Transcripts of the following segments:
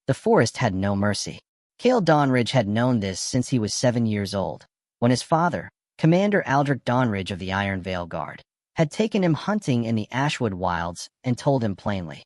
The forest had no mercy. Kael Dawnridge had known this since he was 7 years old, when his father, Commander Aldrich Dawnridge of the Ironveil Guard, had taken him hunting in the Ashwood wilds and told him plainly,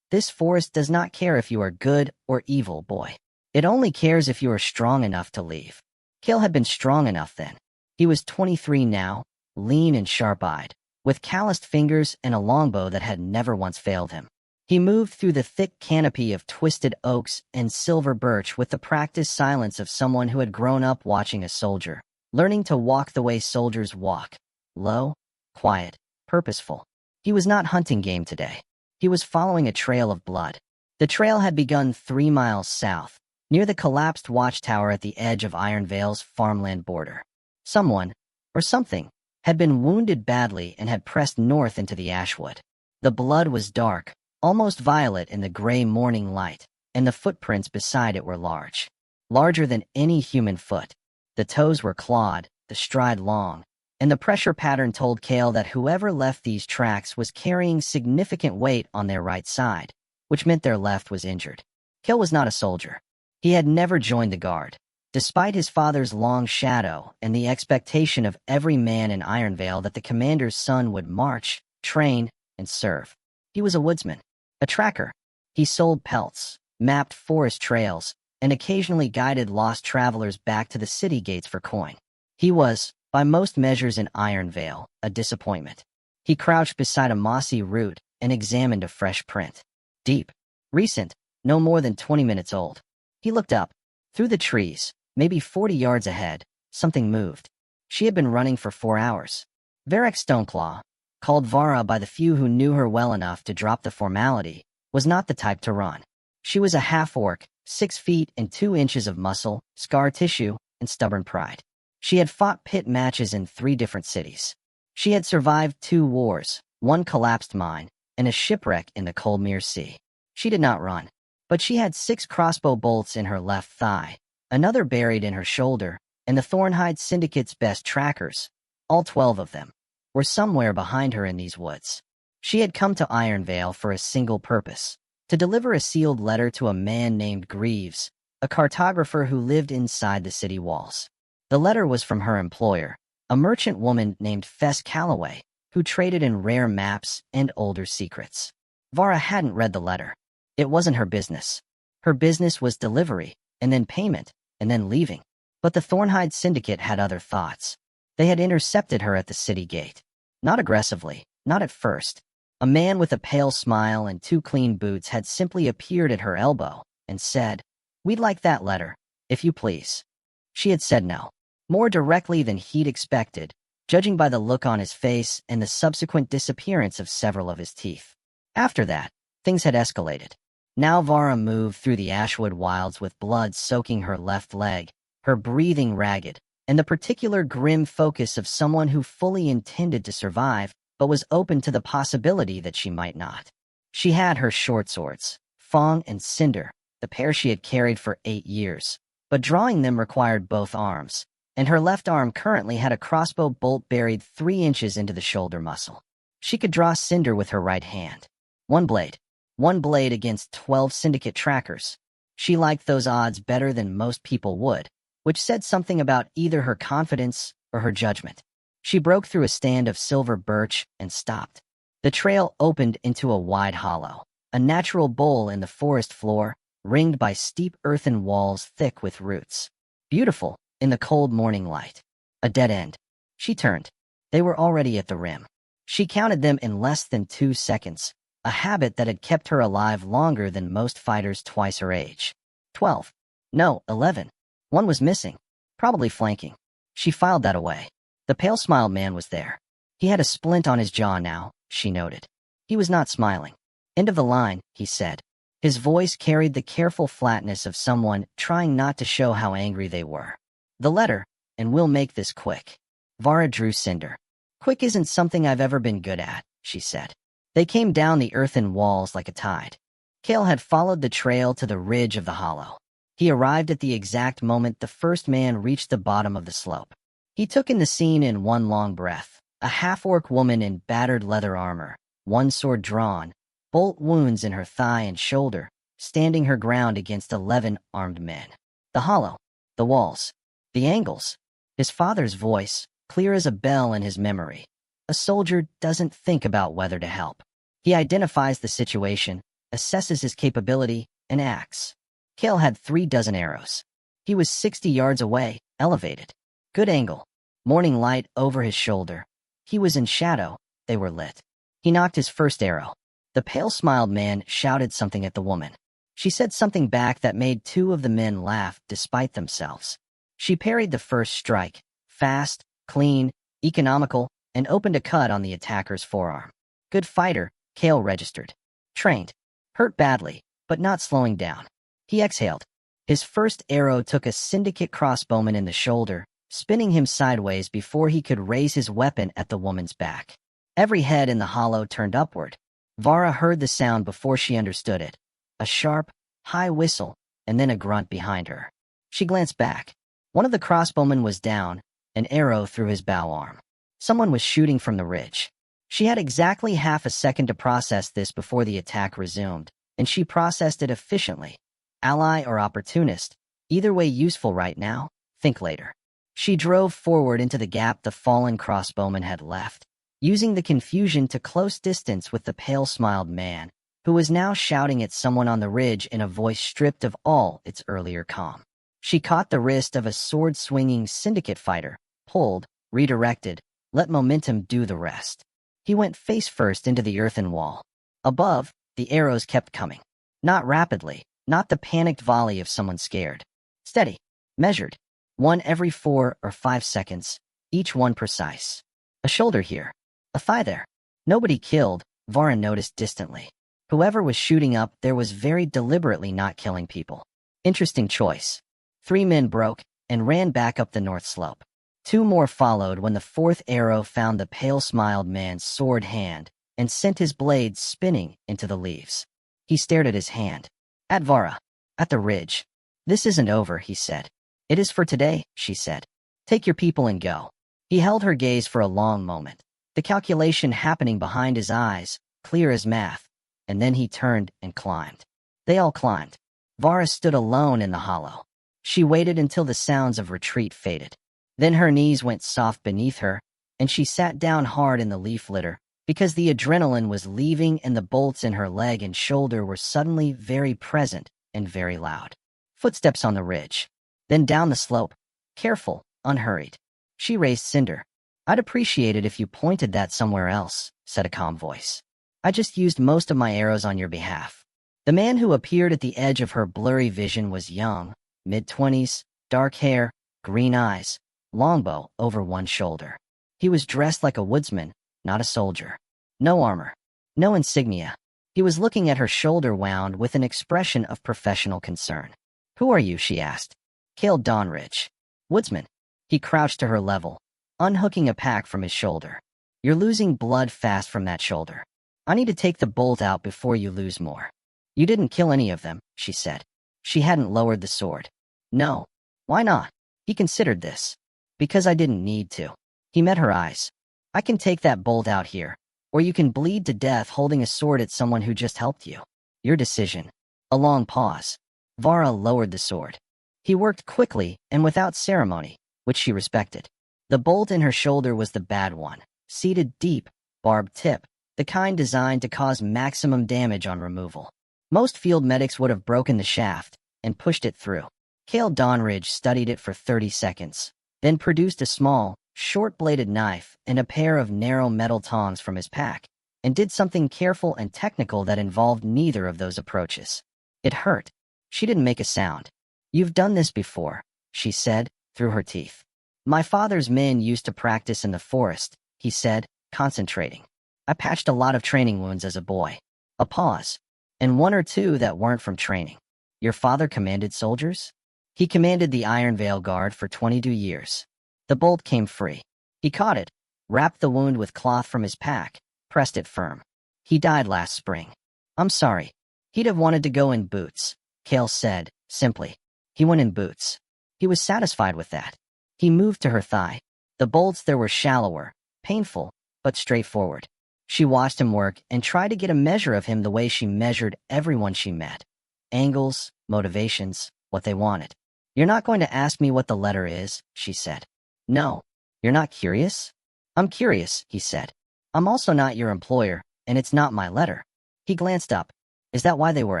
"This forest does not care if you are good or evil, boy. It only cares if you are strong enough to leave." Kael had been strong enough then. He was 23 now, lean and sharp-eyed, with calloused fingers and a longbow that had never once failed him. He moved through the thick canopy of twisted oaks and silver birch with the practiced silence of someone who had grown up watching a soldier, learning to walk the way soldiers walk, low, quiet, purposeful. He was not hunting game today. He was following a trail of blood. The trail had begun 3 miles south, near the collapsed watchtower at the edge of Ironveil's farmland border. Someone, or something, had been wounded badly and had pressed north into the Ashwood. The blood was dark, almost violet in the gray morning light, and the footprints beside it were large. Larger than any human foot. The toes were clawed, the stride long, and the pressure pattern told Kael that whoever left these tracks was carrying significant weight on their right side, which meant their left was injured. Kael was not a soldier. He had never joined the guard, despite his father's long shadow and the expectation of every man in Ironveil that the commander's son would march, train, and serve. He was a woodsman, a tracker. He sold pelts, mapped forest trails, and occasionally guided lost travelers back to the city gates for coin. He was, by most measures in Ironveil, a disappointment. He crouched beside a mossy root and examined a fresh print. Deep, recent, no more than 20 minutes old. He looked up. Through the trees, maybe 40 yards ahead, something moved. She had been running for 4 hours. Vara Stoneclaw, called Vara by the few who knew her well enough to drop the formality, was not the type to run. She was a half-orc, 6 feet and 2 inches of muscle, scar tissue, and stubborn pride. She had fought pit matches in 3 different cities. She had survived 2 wars, 1 collapsed mine, and a shipwreck in the Coldmere Sea. She did not run, but she had 6 crossbow bolts in her left thigh, another buried in her shoulder, and the Thornhide Syndicate's best trackers, all 12 of them, were somewhere behind her in these woods. She had come to Ironveil for a single purpose, to deliver a sealed letter to a man named Greaves, a cartographer who lived inside the city walls. The letter was from her employer, a merchant woman named Fess Calloway, who traded in rare maps and older secrets. Vara hadn't read the letter. It wasn't her business. Her business was delivery, and then payment, and then leaving. But the Thornhide Syndicate had other thoughts. They had intercepted her at the city gate. Not aggressively, not at first. A man with a pale smile and 2 clean boots had simply appeared at her elbow and said, "We'd like that letter, if you please." She had said no. More directly than he'd expected, judging by the look on his face and the subsequent disappearance of several of his teeth. After that, things had escalated. Now Vara moved through the Ashwood wilds with blood soaking her left leg, her breathing ragged, and the particular grim focus of someone who fully intended to survive, but was open to the possibility that she might not. She had her short swords, Fong and Cinder, the pair she had carried for 8 years, but drawing them required both arms, and her left arm currently had a crossbow bolt buried 3 inches into the shoulder muscle. She could draw Cinder with her right hand. One blade against 12 syndicate trackers. She liked those odds better than most people would, which said something about either her confidence or her judgment. She broke through a stand of silver birch and stopped. The trail opened into a wide hollow, a natural bowl in the forest floor, ringed by steep earthen walls thick with roots. Beautiful, in the cold morning light. A dead end. She turned. They were already at the rim. She counted them in less than 2 seconds, a habit that had kept her alive longer than most fighters twice her age. 12. No, 11. One was missing, probably flanking. She filed that away. The pale-smiled man was there. He had a splint on his jaw now, she noted. He was not smiling. "End of the line," he said. His voice carried the careful flatness of someone trying not to show how angry they were. "The letter, and we'll make this quick." Vara drew Cinder. "Quick isn't something I've ever been good at," she said. They came down the earthen walls like a tide. Kael had followed the trail to the ridge of the hollow. He arrived at the exact moment the first man reached the bottom of the slope. He took in the scene in one long breath. A half-orc woman in battered leather armor, one sword drawn, bolt wounds in her thigh and shoulder, standing her ground against 11 armed men. The hollow, the walls, the angles. His father's voice, clear as a bell in his memory. A soldier doesn't think about whether to help. He identifies the situation, assesses his capability, and acts. Kael had 36 arrows. He was 60 yards away, elevated. Good angle. Morning light over his shoulder. He was in shadow, they were lit. He knocked his first arrow. The pale-smiled man shouted something at the woman. She said something back that made 2 of the men laugh despite themselves. She parried the first strike, fast, clean, economical, and opened a cut on the attacker's forearm. Good fighter, Kael registered. Trained. Hurt badly, but not slowing down. He exhaled. His first arrow took a syndicate crossbowman in the shoulder, spinning him sideways before he could raise his weapon at the woman's back. Every head in the hollow turned upward. Vara heard the sound before she understood it. A sharp, high whistle, and then a grunt behind her. She glanced back. One of the crossbowmen was down, an arrow through his bow arm. Someone was shooting from the ridge. She had exactly half a second to process this before the attack resumed, and she processed it efficiently. Ally or opportunist, either way useful right now, think later. She drove forward into the gap the fallen crossbowman had left, using the confusion to close distance with the pale-smiled man, who was now shouting at someone on the ridge in a voice stripped of all its earlier calm. She caught the wrist of a sword-swinging syndicate fighter, pulled, redirected, let momentum do the rest. He went face-first into the earthen wall. Above, the arrows kept coming. Not rapidly, not the panicked volley of someone scared. Steady, measured. One every 4 or 5 seconds, each one precise. A shoulder here, a thigh there. Nobody killed, Vara noticed distantly. Whoever was shooting up there was very deliberately not killing people. Interesting choice. 3 men broke and ran back up the north slope. 2 more followed when the 4th arrow found the pale-smiled man's sword hand and sent his blade spinning into the leaves. He stared at his hand. At Vara. At the ridge. This isn't over, he said. It is for today, she said. Take your people and go. He held her gaze for a long moment, the calculation happening behind his eyes, clear as math, and then he turned and climbed. They all climbed. Vara stood alone in the hollow. She waited until the sounds of retreat faded. Then her knees went soft beneath her, and she sat down hard in the leaf litter, because the adrenaline was leaving and the bolts in her leg and shoulder were suddenly very present and very loud. Footsteps on the ridge. Then down the slope. Careful, unhurried. She raised Cinder. I'd appreciate it if you pointed that somewhere else, said a calm voice. I just used most of my arrows on your behalf. The man who appeared at the edge of her blurry vision was young, mid-20s, dark hair, green eyes, longbow over one shoulder. He was dressed like a woodsman, not a soldier. No armor. No insignia. He was looking at her shoulder wound with an expression of professional concern. Who are you, she asked. Kael Dawnridge. Woodsman. He crouched to her level, unhooking a pack from his shoulder. You're losing blood fast from that shoulder. I need to take the bolt out before you lose more. You didn't kill any of them, she said. She hadn't lowered the sword. No. Why not? He considered this. Because I didn't need to. He met her eyes. I can take that bolt out here, or you can bleed to death holding a sword at someone who just helped you. Your decision. A long pause. Vara lowered the sword. He worked quickly and without ceremony, which she respected. The bolt in her shoulder was the bad one, seated deep, barbed tip, the kind designed to cause maximum damage on removal. Most field medics would have broken the shaft and pushed it through. Kael Dawnridge studied it for 30 seconds, then produced a small, short-bladed knife and a pair of narrow metal tongs from his pack, and did something careful and technical that involved neither of those approaches. It hurt. She didn't make a sound. You've done this before, she said, through her teeth. My father's men used to practice in the forest, he said, concentrating. I patched a lot of training wounds as a boy. A pause. And 1 or 2 that weren't from training. Your father commanded soldiers? He commanded the Ironveil Guard for 22 years. The bolt came free. He caught it, wrapped the wound with cloth from his pack, pressed it firm. He died last spring. I'm sorry. He'd have wanted to go in boots, Kael said, simply. He went in boots. He was satisfied with that. He moved to her thigh. The bolts there were shallower, painful, but straightforward. She watched him work and tried to get a measure of him the way she measured everyone she met. angles, motivations, what they wanted. "You're not going to ask me what the letter is," she said. "No. You're not curious?" "I'm curious," he said. "I'm also not your employer, and it's not my letter." He glanced up. "Is that why they were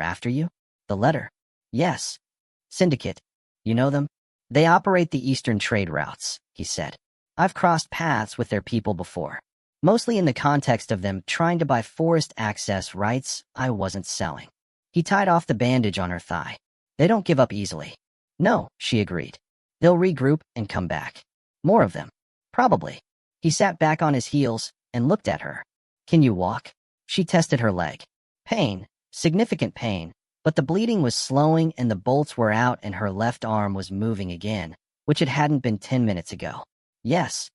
after you? The letter?" "Yes. Syndicate. You know them? They operate the eastern trade routes," he said. "I've crossed paths with their people before. Mostly in the context of them trying to buy forest access rights I wasn't selling." He tied off the bandage on her thigh. "They don't give up easily." "No," she agreed. "They'll regroup and come back. More of them. Probably." He sat back on his heels and looked at her. "Can you walk?" She tested her leg. Pain, significant pain, but the bleeding was slowing and the bolts were out and her left arm was moving again, which it hadn't been 10 minutes ago. "Yes.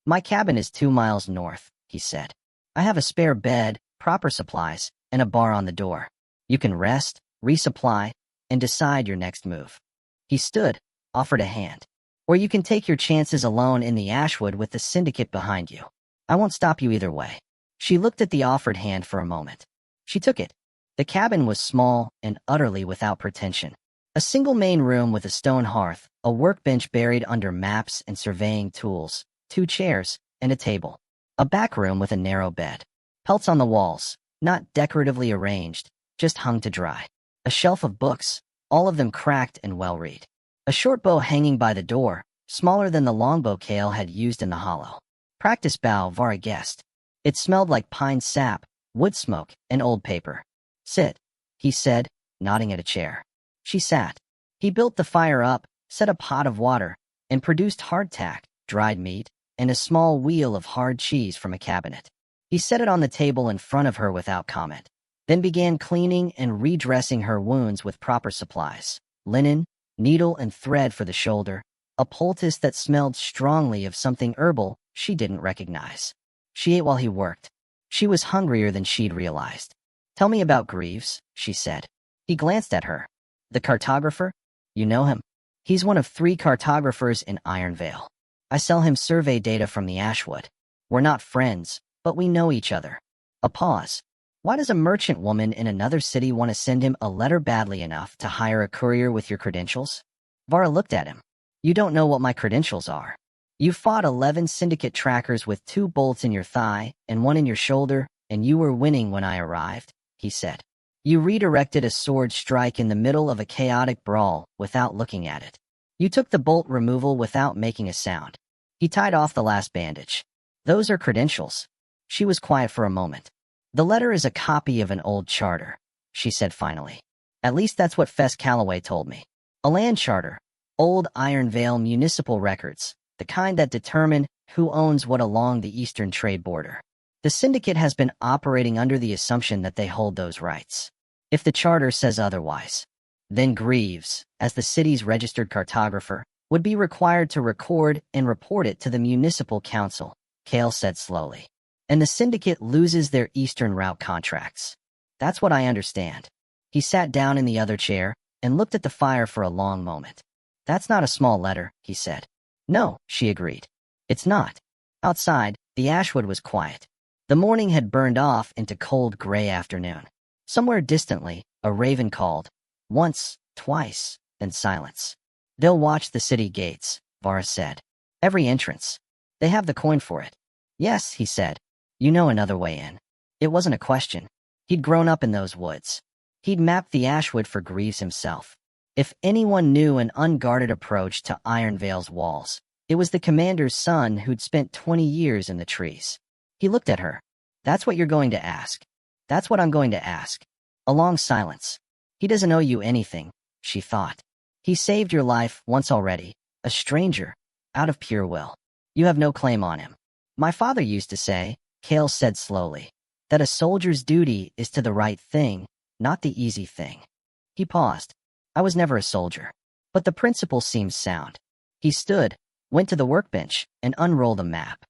My cabin is 2 miles north," he said. "I have a spare bed, proper supplies, and a bar on the door. You can rest, resupply, and decide your next move." He stood, offered a hand. "Or you can take your chances alone in the Ashwood with the syndicate behind you. I won't stop you either way." She looked at the offered hand for a moment. She took it. The cabin was small and utterly without pretension. A single main room with a stone hearth, a workbench buried under maps and surveying tools, 2 chairs, and a table. A back room with a narrow bed. Pelts on the walls, not decoratively arranged, just hung to dry. A shelf of books, all of them cracked and well-read. A short bow hanging by the door, smaller than the longbow Kael had used in the hollow. Practice bow, Vara guessed. It smelled like pine sap, wood smoke, and old paper. "Sit," he said, nodding at a chair. She sat. He built the fire up, set a pot of water, and produced hardtack, dried meat, and a small wheel of hard cheese from a cabinet. He set it on the table in front of her without comment, then began cleaning and redressing her wounds with proper supplies: linen, needle and thread for the shoulder, a poultice that smelled strongly of something herbal she didn't recognize. She ate while he worked. She was hungrier than she'd realized. "Tell me about Greaves," she said. He glanced at her. "The cartographer? You know him? He's one of 3 cartographers in Ironveil. I sell him survey data from the Ashwood. We're not friends, but we know each other." A pause. "Why does a merchant woman in another city want to send him a letter badly enough to hire a courier with your credentials?" Vara looked at him. "You don't know what my credentials are. You fought 11 syndicate trackers with 2 bolts in your thigh and 1 in your shoulder, and you were winning when I arrived," he said. "You redirected a sword strike in the middle of a chaotic brawl without looking at it. You took the bolt removal without making a sound." He tied off the last bandage. "Those are credentials." She was quiet for a moment. "The letter is a copy of an old charter," she said finally. "At least that's what Fess Calloway told me. A land charter, old Ironveil municipal records, the kind that determine who owns what along the eastern trade border. The syndicate has been operating under the assumption that they hold those rights. If the charter says otherwise, then Greaves, as the city's registered cartographer, would be required to record and report it to the municipal council," Kael said slowly. "And the syndicate loses their eastern route contracts. That's what I understand." He sat down in the other chair and looked at the fire for a long moment. "That's not a small letter," he said. "No," she agreed. "It's not." Outside, the Ashwood was quiet. The morning had burned off into cold gray afternoon. Somewhere distantly, a raven called. Once, twice, then silence. "They'll watch the city gates," Vara said. "Every entrance. They have the coin for it." "Yes," he said. "You know another way in." It wasn't a question. He'd grown up in those woods. He'd mapped the Ashwood for Greaves himself. If anyone knew an unguarded approach to Ironveil's walls, it was the commander's son who'd spent 20 years in the trees. He looked at her. "That's what you're going to ask." "That's what I'm going to ask." A long silence. "He doesn't owe you anything," she thought. "He saved your life once already, a stranger, out of pure will. You have no claim on him. My father used to say," Kael said slowly, "that a soldier's duty is to the right thing, not the easy thing." He paused. "I was never a soldier, but the principle seems sound." He stood, went to the workbench, and unrolled a map.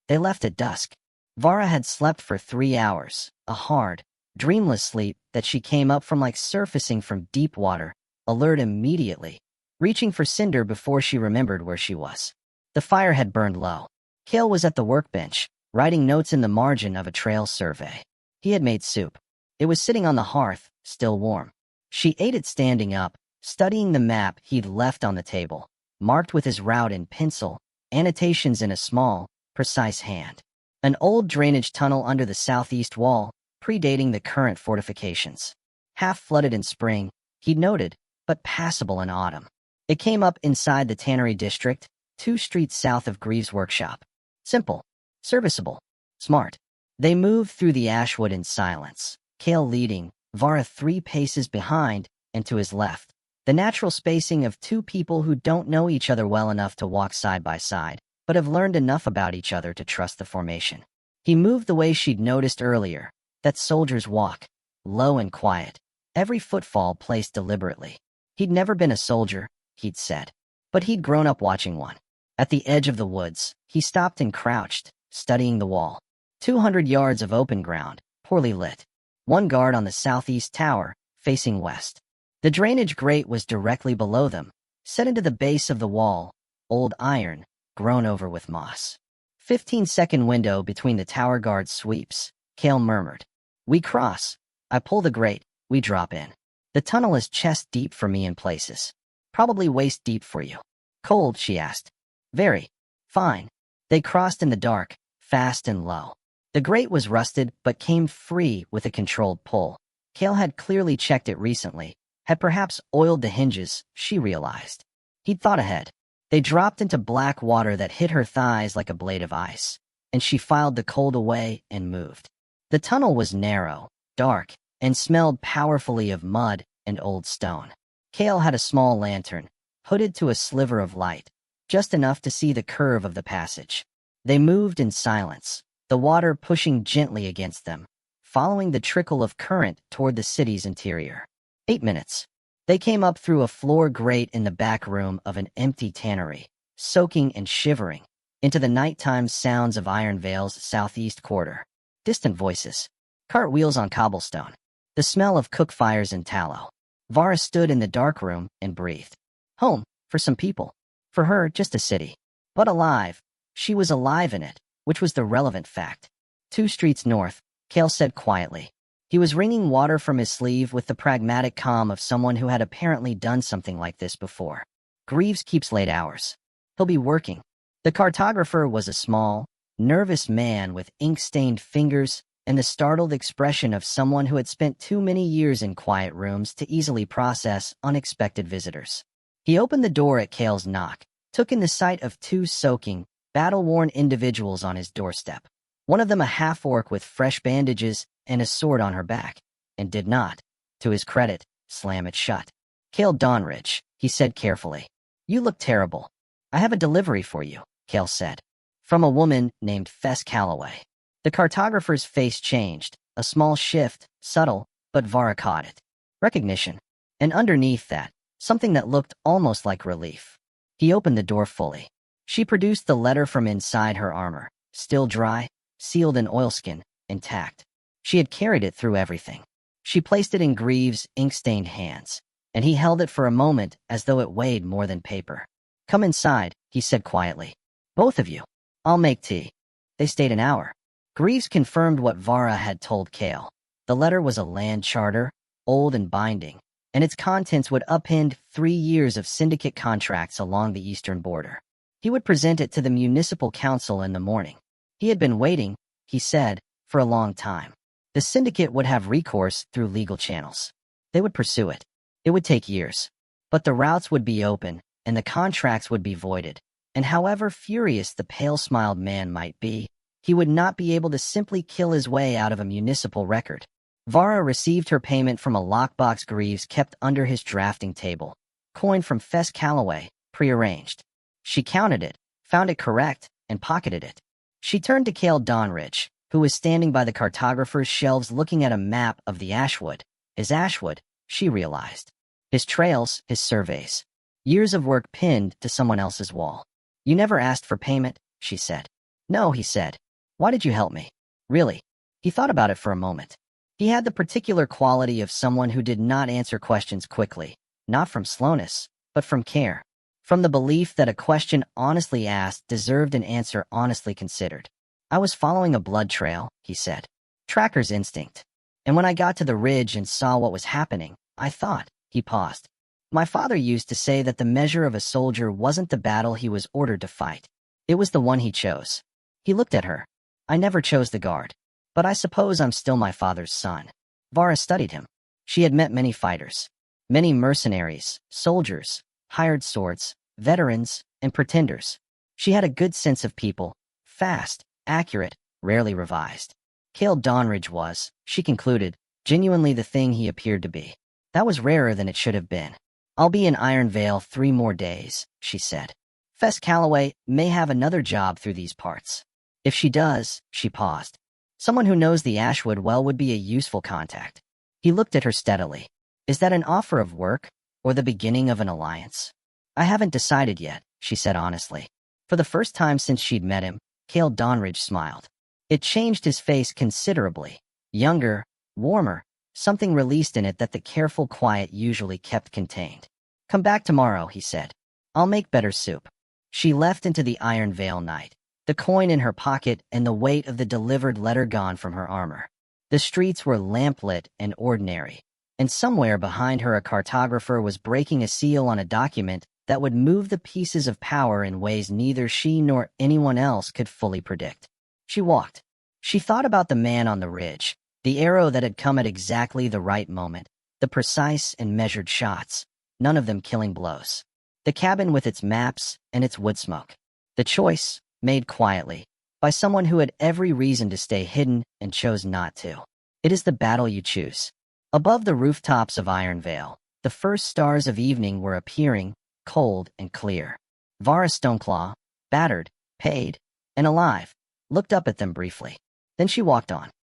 They left at dusk. Vara had slept for 3 hours, a hard, dreamless sleep that she came up from like surfacing from deep water, alert immediately, reaching for cinder before she remembered where she was. The fire had burned low. Kael was at the workbench, writing notes in the margin of a trail survey. He had made soup. It was sitting on the hearth, still warm. She ate it standing up, studying the map he'd left on the table, marked with his route in pencil, annotations in a small, precise hand. An old drainage tunnel under the southeast wall, predating the current fortifications. Half flooded in spring, he'd noted, but passable in autumn. It came up inside the tannery district, 2 streets south of Greaves' workshop. Simple, serviceable, smart. They moved through the ashwood in silence, Kael leading, Vara 3 paces behind and to his left. The natural spacing of 2 people who don't know each other well enough to walk side by side, but have learned enough about each other to trust the formation. He moved the way she'd noticed earlier, that soldiers walk, low and quiet, every footfall placed deliberately. He'd never been a soldier, he'd said, but he'd grown up watching one. At the edge of the woods, he stopped and crouched, studying the wall. 200 yards of open ground, poorly lit. 1 guard on the southeast tower, facing west. The drainage grate was directly below them, set into the base of the wall, old iron, grown over with moss. 15-second window between the tower guard sweeps, Kael murmured. We cross. I pull the grate, we drop in. The tunnel is chest deep for me in places. Probably waist deep for you. Cold, she asked. Very. Fine. They crossed in the dark, fast and low. The grate was rusted but came free with a controlled pull. Kael had clearly checked it recently, had perhaps oiled the hinges, she realized. He'd thought ahead. They dropped into black water that hit her thighs like a blade of ice, and she filed the cold away and moved. The tunnel was narrow, dark, and smelled powerfully of mud and old stone. Kael had a small lantern, hooded to a sliver of light, just enough to see the curve of the passage. They moved in silence, the water pushing gently against them, following the trickle of current toward the city's interior. 8 minutes. They came up through a floor grate in the back room of an empty tannery, soaking and shivering, into the nighttime sounds of Ironveil's southeast quarter. Distant voices. Cartwheels on cobblestone. The smell of cook fires and tallow. Vara stood in the dark room and breathed. Home, for some people. For her, just a city. But alive. She was alive in it, which was the relevant fact. 2 streets north, Kael said quietly. He was wringing water from his sleeve with the pragmatic calm of someone who had apparently done something like this before. Greaves keeps late hours. He'll be working. The cartographer was a small, nervous man with ink-stained fingers and the startled expression of someone who had spent too many years in quiet rooms to easily process unexpected visitors. He opened the door at Kael's knock, took in the sight of 2 soaking, battle-worn individuals on his doorstep. One of them a half-orc with fresh bandages and a sword on her back, and did not, to his credit, slam it shut. Kael Dawnridge, he said carefully. You look terrible. I have a delivery for you, Kael said. From a woman named Fess Calloway. The cartographer's face changed, a small shift, subtle, but Vara caught it. Recognition. And underneath that, something that looked almost like relief. He opened the door fully. She produced the letter from inside her armor, still dry, sealed in oilskin, intact. She had carried it through everything. She placed it in Greaves' ink-stained hands, and he held it for a moment as though it weighed more than paper. Come inside, he said quietly. Both of you. I'll make tea. They stayed an hour. Greaves confirmed what Vara had told Kael. The letter was a land charter, old and binding, and its contents would upend 3 years of syndicate contracts along the eastern border. He would present it to the municipal council in the morning. He had been waiting, he said, for a long time. The syndicate would have recourse through legal channels. They would pursue it. It would take years. But the routes would be open, and the contracts would be voided. And however furious the pale-smiled man might be, he would not be able to simply kill his way out of a municipal record. Vara received her payment from a lockbox Greaves kept under his drafting table, coin from Fess Calloway, prearranged. She counted it, found it correct, and pocketed it. She turned to Kael Dawnridge, who was standing by the cartographer's shelves looking at a map of the Ashwood. His Ashwood, she realized. His trails, his surveys. Years of work pinned to someone else's wall. You never asked for payment, she said. No, he said. Why did you help me? Really? He thought about it for a moment. He had the particular quality of someone who did not answer questions quickly, not from slowness, but from care. From the belief that a question honestly asked deserved an answer honestly considered. I was following a blood trail, he said. Tracker's instinct. And when I got to the ridge and saw what was happening, I thought, he paused. My father used to say that the measure of a soldier wasn't the battle he was ordered to fight. It was the one he chose. He looked at her. I never chose the guard. But I suppose I'm still my father's son. Vara studied him. She had met many fighters. Many mercenaries, soldiers, hired swords, veterans, and pretenders. She had a good sense of people, fast, accurate, rarely revised. Kael Dawnridge was, she concluded, genuinely the thing he appeared to be. That was rarer than it should have been. I'll be in Ironveil 3 more days, she said. Fess Calloway may have another job through these parts. If she does, she paused. Someone who knows the Ashwood well would be a useful contact. He looked at her steadily. Is that an offer of work, or the beginning of an alliance? I haven't decided yet, she said honestly. For the first time since she'd met him, Kael Dawnridge smiled. It changed his face considerably. Younger, warmer, something released in it that the careful quiet usually kept contained. Come back tomorrow, he said. I'll make better soup. She left into the Ironveil night, the coin in her pocket and the weight of the delivered letter gone from her armor. The streets were lamplit and ordinary, and somewhere behind her a cartographer was breaking a seal on a document that would move the pieces of power in ways neither she nor anyone else could fully predict. She walked. She thought about the man on the ridge, the arrow that had come at exactly the right moment, the precise and measured shots, none of them killing blows. The cabin with its maps and its wood smoke. The choice, made quietly, by someone who had every reason to stay hidden and chose not to. It is the battle you choose. Above the rooftops of Ironveil, the first stars of evening were appearing, cold and clear. Vara Stoneclaw, battered, paid, and alive, looked up at them briefly. Then she walked on.